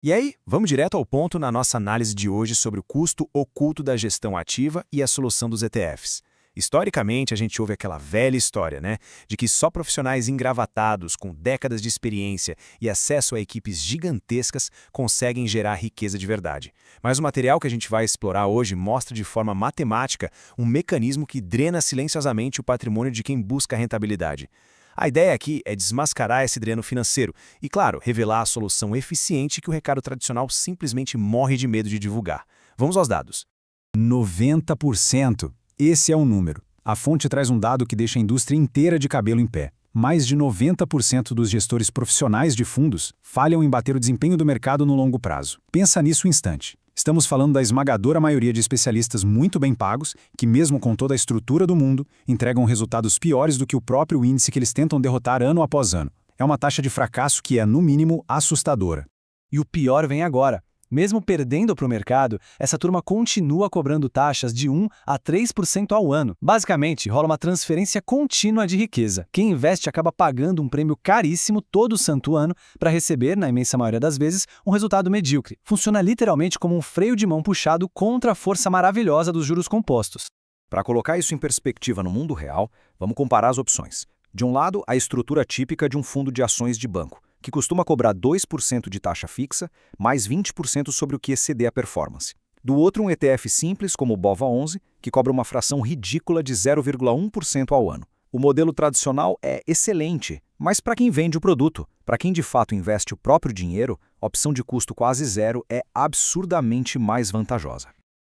E aí, vamos direto ao ponto na nossa análise de hoje sobre o custo oculto da gestão ativa e a solução dos ETFs. Historicamente, a gente ouve aquela velha história, né, de que só profissionais engravatados, com décadas de experiência e acesso a equipes gigantescas, conseguem gerar riqueza de verdade. Mas o material que a gente vai explorar hoje mostra de forma matemática um mecanismo que drena silenciosamente o patrimônio de quem busca rentabilidade. A ideia aqui é desmascarar esse dreno financeiro e, claro, revelar a solução eficiente que o recado tradicional simplesmente morre de medo de divulgar. Vamos aos dados. 90%. Esse é o número. A fonte traz um dado que deixa a indústria inteira de cabelo em pé. Mais de 90% dos gestores profissionais de fundos falham em bater o desempenho do mercado no longo prazo. Pensa nisso um instante. Estamos falando da esmagadora maioria de especialistas muito bem pagos, que mesmo com toda a estrutura do mundo, entregam resultados piores do que o próprio índice que eles tentam derrotar ano após ano. É uma taxa de fracasso que é, no mínimo, assustadora. E o pior vem agora. Mesmo perdendo para o mercado, essa turma continua cobrando taxas de 1 a 3% ao ano. Basicamente, rola uma transferência contínua de riqueza. Quem investe acaba pagando um prêmio caríssimo todo santo ano para receber, na imensa maioria das vezes, um resultado medíocre. Funciona literalmente como um freio de mão puxado contra a força maravilhosa dos juros compostos. Para colocar isso em perspectiva no mundo real, vamos comparar as opções. De um lado, a estrutura típica de um fundo de ações de banco, que costuma cobrar 2% de taxa fixa, mais 20% sobre o que exceder a performance. Do outro, um ETF simples, como o BOVA11, que cobra uma fração ridícula de 0,1% ao ano. O modelo tradicional é excelente, mas para quem vende o produto, para quem de fato investe o próprio dinheiro, a opção de custo quase zero é absurdamente mais vantajosa.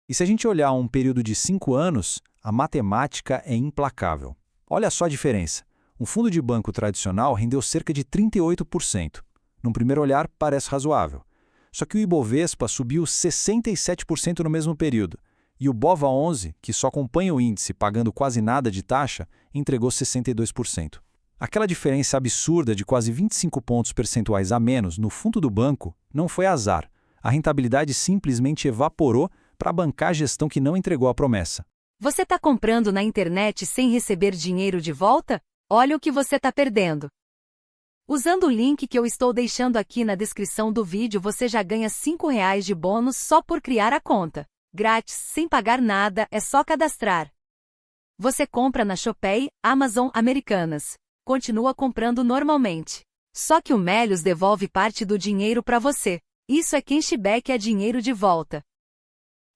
E se a gente olhar um período de 5 anos, a matemática é implacável. Olha só a diferença. Um fundo de banco tradicional rendeu cerca de 38%. Num primeiro olhar, parece razoável. Só que o Ibovespa subiu 67% no mesmo período. E o BOVA11, que só acompanha o índice pagando quase nada de taxa, entregou 62%. Aquela diferença absurda de quase 25 pontos percentuais a menos no fundo do banco não foi azar. A rentabilidade simplesmente evaporou para bancar a gestão que não entregou a promessa. Você está comprando na internet sem receber dinheiro de volta? Olha o que você está perdendo. Usando o link que eu estou deixando aqui na descrição do vídeo, você já ganha R$5 de bônus só por criar a conta. Grátis, sem pagar nada, é só cadastrar. Você compra na Shopee, Amazon, Americanas. Continua comprando normalmente. Só que o Melius devolve parte do dinheiro para você. Isso é cashback, é dinheiro de volta.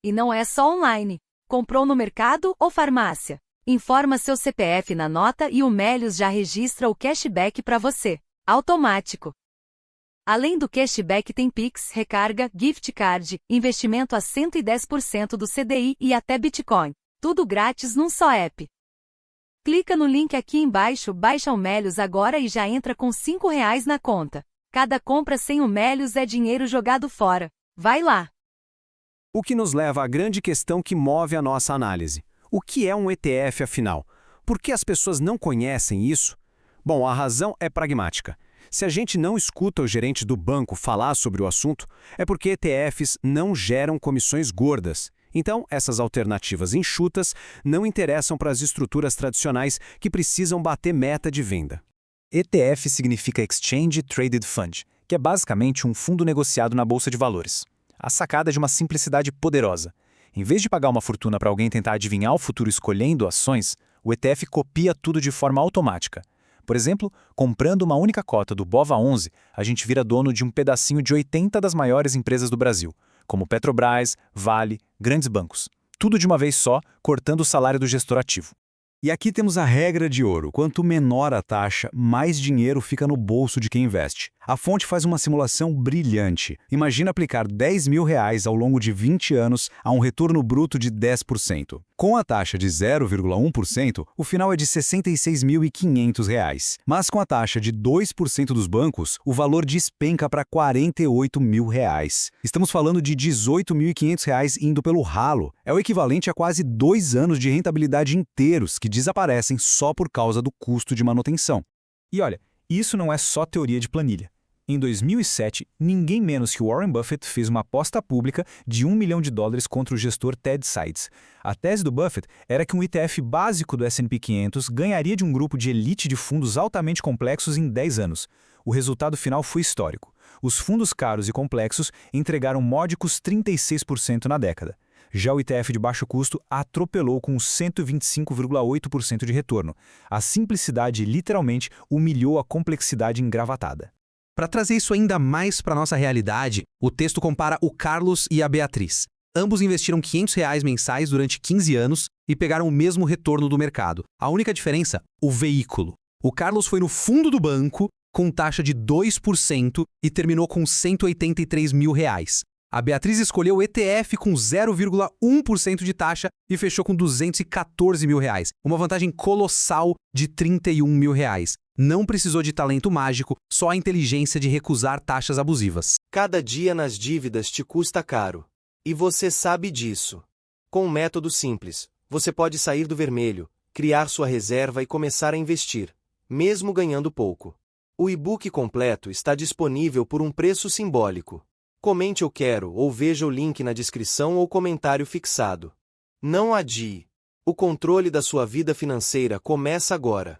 E não é só online. Comprou no mercado ou farmácia? Informa seu CPF na nota e o Melius já registra o cashback para você. Automático. Além do cashback tem Pix, recarga, gift card, investimento a 110% do CDI e até Bitcoin. Tudo grátis num só app. Clica no link aqui embaixo, baixa o Melius agora e já entra com R$5 na conta. Cada compra sem o Melius é dinheiro jogado fora. Vai lá! O que nos leva à grande questão que move a nossa análise. O que é um ETF, afinal? Por que as pessoas não conhecem isso? Bom, a razão é pragmática. Se a gente não escuta o gerente do banco falar sobre o assunto, é porque ETFs não geram comissões gordas. Então, essas alternativas enxutas não interessam para as estruturas tradicionais que precisam bater meta de venda. ETF significa Exchange Traded Fund, que é basicamente um fundo negociado na bolsa de valores. A sacada é de uma simplicidade poderosa. Em vez de pagar uma fortuna para alguém tentar adivinhar o futuro escolhendo ações, o ETF copia tudo de forma automática. Por exemplo, comprando uma única cota do BOVA11, a gente vira dono de um pedacinho de 80 das maiores empresas do Brasil, como Petrobras, Vale, grandes bancos. Tudo de uma vez só, cortando o salário do gestor ativo. E aqui temos a regra de ouro. Quanto menor a taxa, mais dinheiro fica no bolso de quem investe. A fonte faz uma simulação brilhante. Imagina aplicar R$10.000 ao longo de 20 anos a um retorno bruto de 10%. Com a taxa de 0,1%, o final é de R$66.500. Mas com a taxa de 2% dos bancos, o valor despenca para R$48.000. Estamos falando de R$18.500 indo pelo ralo. É o equivalente a quase 2 anos de rentabilidade inteiros que desaparecem só por causa do custo de manutenção. E olha, isso não é só teoria de planilha. Em 2007, ninguém menos que Warren Buffett fez uma aposta pública de $1 milhão contra o gestor Ted Sides. A tese do Buffett era que um ETF básico do S&P 500 ganharia de um grupo de elite de fundos altamente complexos em 10 anos. O resultado final foi histórico. Os fundos caros e complexos entregaram módicos 36% na década. Já o ETF de baixo custo atropelou com 125,8% de retorno. A simplicidade literalmente humilhou a complexidade engravatada. Para trazer isso ainda mais para nossa realidade, o texto compara o Carlos e a Beatriz. Ambos investiram R$ 500 mensais durante 15 anos e pegaram o mesmo retorno do mercado. A única diferença? O veículo. O Carlos foi no fundo do banco, com taxa de 2% e terminou com R$ 183 mil. A Beatriz escolheu o ETF com 0,1% de taxa e fechou com R$ 214 mil. Uma vantagem colossal de R$ 31 mil. Não precisou de talento mágico, só a inteligência de recusar taxas abusivas. Cada dia nas dívidas te custa caro. E você sabe disso. Com um método simples, você pode sair do vermelho, criar sua reserva e começar a investir, mesmo ganhando pouco. O e-book completo está disponível por um preço simbólico. Comente "eu quero" ou veja o link na descrição ou comentário fixado. Não adie. O controle da sua vida financeira começa agora.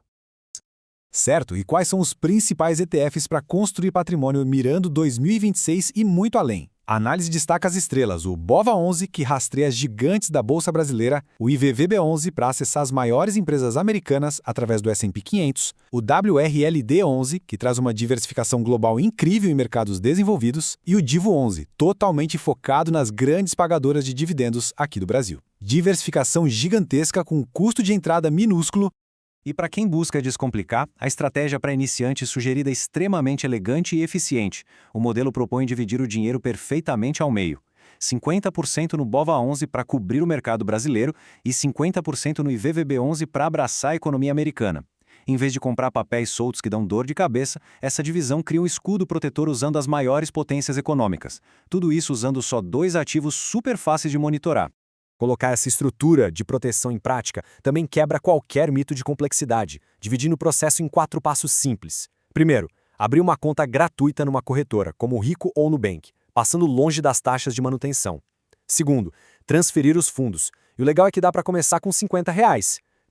Certo, e quais são os principais ETFs para construir patrimônio mirando 2026 e muito além? A análise destaca as estrelas, o BOVA11, que rastreia as gigantes da Bolsa Brasileira, o IVVB11 para acessar as maiores empresas americanas através do S&P 500, o WRLD11, que traz uma diversificação global incrível em mercados desenvolvidos, e o DIVO11, totalmente focado nas grandes pagadoras de dividendos aqui do Brasil. Diversificação gigantesca com custo de entrada minúsculo. E para quem busca descomplicar, a estratégia para iniciantes sugerida é extremamente elegante e eficiente. O modelo propõe dividir o dinheiro perfeitamente ao meio. 50% no BOVA11 para cobrir o mercado brasileiro e 50% no IVVB11 para abraçar a economia americana. Em vez de comprar papéis soltos que dão dor de cabeça, essa divisão cria um escudo protetor usando as maiores potências econômicas. Tudo isso usando só 2 ativos super fáceis de monitorar. Colocar essa estrutura de proteção em prática também quebra qualquer mito de complexidade, dividindo o processo em 4 passos simples. Primeiro, abrir uma conta gratuita numa corretora, como o Rico ou Nubank, passando longe das taxas de manutenção. Segundo, transferir os fundos. E o legal é que dá para começar com R$ 50.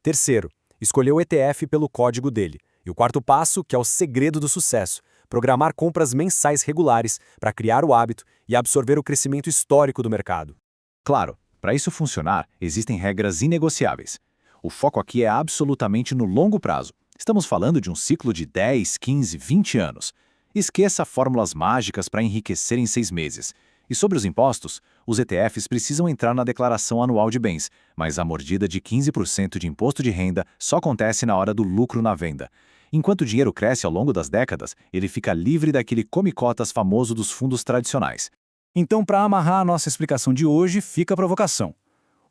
Terceiro, escolher o ETF pelo código dele. E o quarto passo, que é o segredo do sucesso, programar compras mensais regulares para criar o hábito e absorver o crescimento histórico do mercado. Claro, para isso funcionar, existem regras inegociáveis. O foco aqui é absolutamente no longo prazo. Estamos falando de um ciclo de 10, 15, 20 anos. Esqueça fórmulas mágicas para enriquecer em 6 meses. E sobre os impostos, os ETFs precisam entrar na declaração anual de bens, mas a mordida de 15% de imposto de renda só acontece na hora do lucro na venda. Enquanto o dinheiro cresce ao longo das décadas, ele fica livre daquele come-cotas famoso dos fundos tradicionais. Então, para amarrar a nossa explicação de hoje, fica a provocação.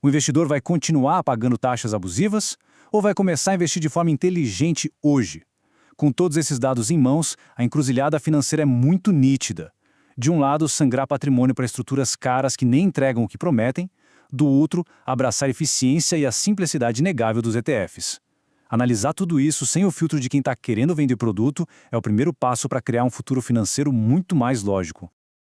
O investidor vai continuar pagando taxas abusivas ou vai começar a investir de forma inteligente hoje? Com todos esses dados em mãos, a encruzilhada financeira é muito nítida. De um lado, sangrar patrimônio para estruturas caras que nem entregam o que prometem. Do outro, abraçar a eficiência e a simplicidade inegável dos ETFs. Analisar tudo isso sem o filtro de quem está querendo vender produto é o primeiro passo para criar um futuro financeiro muito mais lógico.